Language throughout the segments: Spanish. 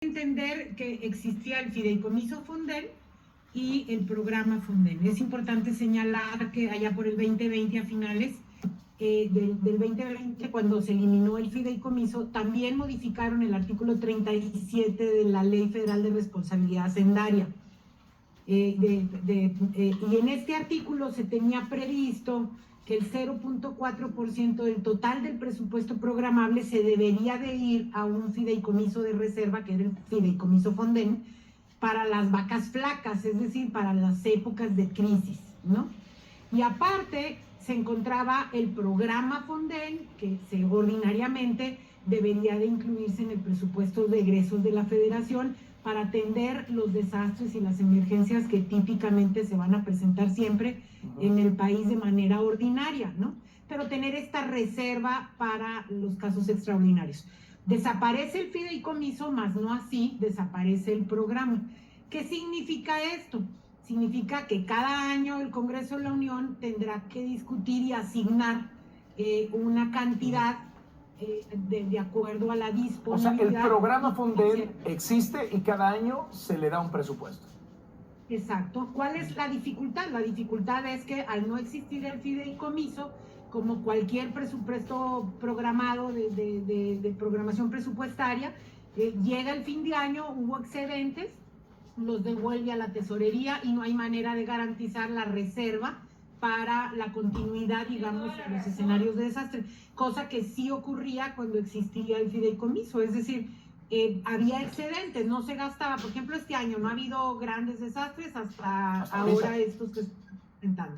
Entender que existía el fideicomiso Fonden y el programa Fonden. Es importante señalar que allá por el 2020, a finales del 2020, cuando se eliminó el fideicomiso, también modificaron el artículo 37 de la Ley Federal de Responsabilidad Hacendaria. Y en este artículo se tenía previsto que el 0.4% del total del presupuesto programable se debería de ir a un fideicomiso de reserva, que era el fideicomiso Fonden, para las vacas flacas, es decir, para las épocas de crisis, ¿no? Y aparte se encontraba el programa Fonden, que ordinariamente debería de incluirse en el presupuesto de egresos de la Federación para atender los desastres y las emergencias que típicamente se van a presentar siempre en el país de manera ordinaria, ¿no? Pero tener esta reserva para los casos extraordinarios. Desaparece el fideicomiso, más no así desaparece el programa. ¿Qué significa esto? Significa que cada año el Congreso de la Unión tendrá que discutir y asignar una cantidad de acuerdo a la disponibilidad. O sea, el programa Fonden existe y cada año se le da un presupuesto. Exacto. ¿Cuál es la dificultad? La dificultad es que al no existir el fideicomiso, como cualquier presupuesto programado de programación presupuestaria, llega el fin de año, hubo excedentes, los devuelve a la tesorería y no hay manera de garantizar la reserva para la continuidad, digamos, de los escenarios de desastre, cosa que sí ocurría cuando existía el fideicomiso, es decir, había excedentes, no se gastaba. Por ejemplo, este año no ha habido grandes desastres hasta ahora estos que están presentando.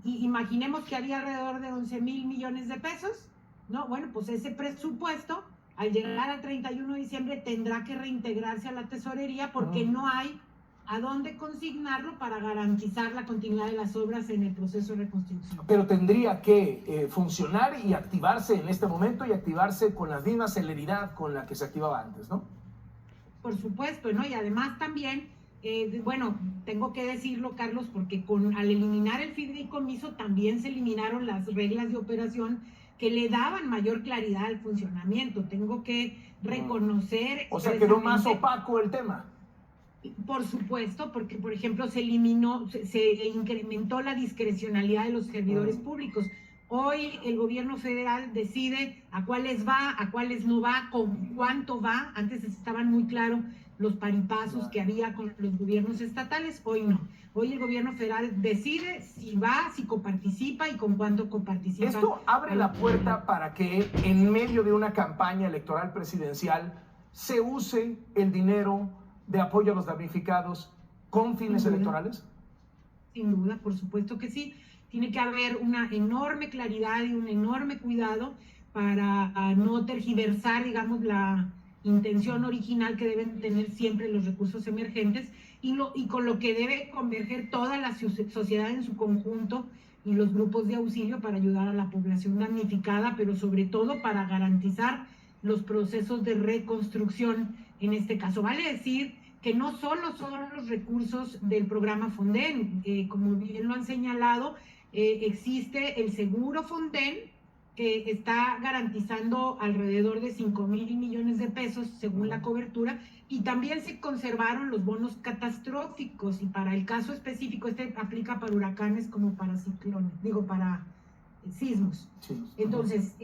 Y imaginemos que había alrededor de 11,000 millones de pesos, ¿no? Bueno, pues ese presupuesto, al llegar al 31 de diciembre, tendrá que reintegrarse a la tesorería porque no hay a dónde consignarlo para garantizar la continuidad de las obras en el proceso de reconstrucción. Pero tendría que funcionar y activarse en este momento y activarse con la misma celeridad con la que se activaba antes, ¿no? Por supuesto, ¿no? Y además también, bueno, tengo que decirlo, Carlos, porque al eliminar el fideicomiso también se eliminaron las reglas de operación que le daban mayor claridad al funcionamiento. Tengo que reconocer... O sea, quedó más opaco el tema. Por supuesto, porque por ejemplo se eliminó, se incrementó la discrecionalidad de los servidores públicos. Hoy el gobierno federal decide a cuáles va, a cuáles no va, con cuánto va. Antes estaban muy claros los paripasos que había con los gobiernos estatales, hoy no. Hoy el gobierno federal decide si va, si coparticipa y con cuánto coparticipa. Esto abre la puerta para que en medio de una campaña electoral presidencial se use el dinero de apoyo a los damnificados con fines electorales. Sin duda, por supuesto que sí. Tiene que haber una enorme claridad y un enorme cuidado para no tergiversar, digamos, la intención original que deben tener siempre los recursos emergentes y con lo que debe converger toda la sociedad en su conjunto y los grupos de auxilio para ayudar a la población damnificada, pero sobre todo para garantizar los procesos de reconstrucción en este caso. Vale decir que no solo son los recursos del programa Fonden, como bien lo han señalado, existe el seguro Fonden, que está garantizando alrededor de 5,000 millones de pesos según la cobertura, y también se conservaron los bonos catastróficos, y para el caso específico este aplica para huracanes como para ciclones, para sismos. Sí. Entonces,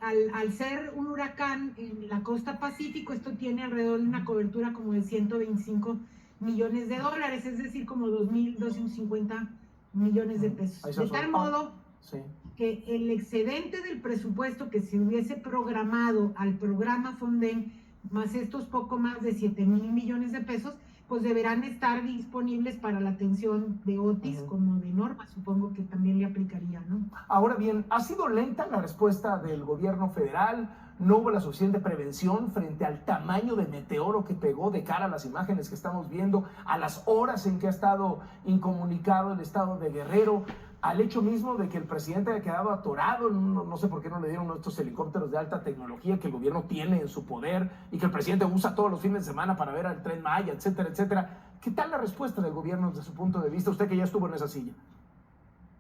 al ser un huracán en la costa Pacífico, esto tiene alrededor de una cobertura como de 125 millones de dólares, es decir, como 2,250 millones de pesos. De tal modo que el excedente del presupuesto que se hubiese programado al programa Fonden, más estos poco más de 7,000 millones de pesos, pues deberán estar disponibles para la atención de Otis como de Norma, supongo que también le aplicaría, ¿no? Ahora bien, ¿ha sido lenta la respuesta del gobierno federal? ¿No hubo la suficiente prevención frente al tamaño de meteoro que pegó de cara a las imágenes que estamos viendo, a las horas en que ha estado incomunicado el estado de Guerrero, al hecho mismo de que el presidente haya quedado atorado? No sé por qué no le dieron estos helicópteros de alta tecnología que el gobierno tiene en su poder y que el presidente usa todos los fines de semana para ver al Tren Maya, etcétera, etcétera. ¿Qué tal la respuesta del gobierno desde su punto de vista, usted que ya estuvo en esa silla?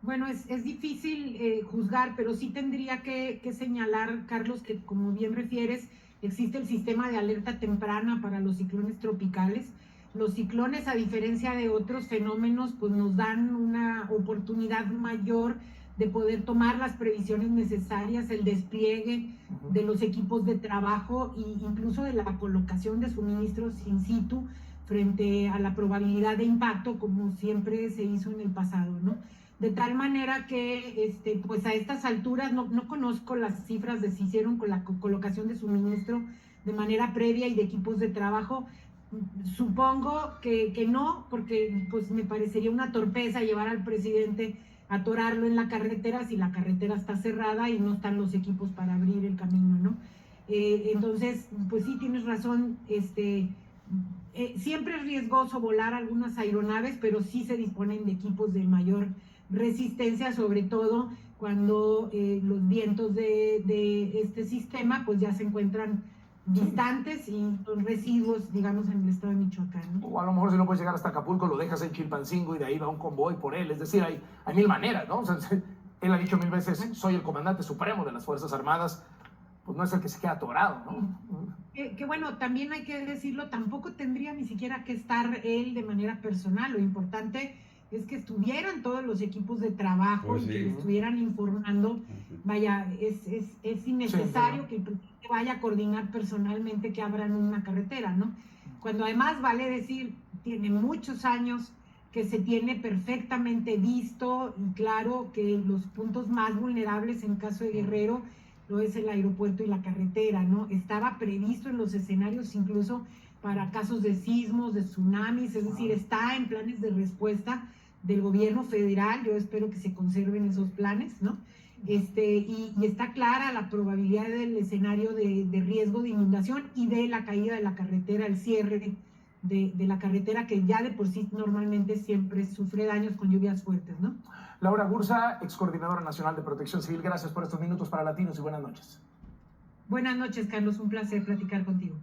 Bueno, es difícil juzgar, pero sí tendría que señalar, Carlos, que como bien refieres, existe el sistema de alerta temprana para los ciclones tropicales. Los ciclones, a diferencia de otros fenómenos, pues nos dan una oportunidad mayor de poder tomar las previsiones necesarias, el despliegue de los equipos de trabajo e incluso de la colocación de suministros in situ frente a la probabilidad de impacto, como siempre se hizo en el pasado, ¿no? De tal manera que pues a estas alturas no conozco las cifras de si hicieron con la colocación de suministro de manera previa y de equipos de trabajo. Supongo que no, porque pues me parecería una torpeza llevar al presidente a atorarlo en la carretera si la carretera está cerrada y no están los equipos para abrir el camino, ¿no? Entonces, pues sí, tienes razón, siempre es riesgoso volar algunas aeronaves, pero sí se disponen de equipos de mayor resistencia, sobre todo cuando los vientos de este sistema pues ya se encuentran distantes y con residuos, digamos, en el estado de Michoacán, ¿no? O a lo mejor si no puedes llegar hasta Acapulco, lo dejas en Chilpancingo y de ahí va un convoy por él. Es decir, hay mil maneras, ¿no? O sea, él ha dicho 1000 veces, soy el comandante supremo de las Fuerzas Armadas, pues no es el que se queda atorado, ¿no? Que bueno, también hay que decirlo, tampoco tendría ni siquiera que estar él de manera personal. Lo importante es que estuvieran todos los equipos de trabajo Pues y sí, que le estuvieran informando. Vaya, es innecesario que el presidente vaya a coordinar personalmente que abran una carretera, ¿no? Cuando además vale decir, tiene muchos años que se tiene perfectamente visto y claro que los puntos más vulnerables en caso de Guerrero lo es el aeropuerto y la carretera, ¿no? Estaba previsto en los escenarios incluso para casos de sismos, de tsunamis, es decir, está en planes de respuesta del gobierno federal. Yo espero que se conserven esos planes, ¿no? Y está clara la probabilidad del escenario de riesgo de inundación y de la caída de la carretera, el cierre de la carretera, que ya de por sí normalmente siempre sufre daños con lluvias fuertes, ¿no? Laura Gurza, ex coordinadora nacional de Protección Civil, gracias por estos minutos para Latinos y buenas noches. Buenas noches, Carlos, un placer platicar contigo.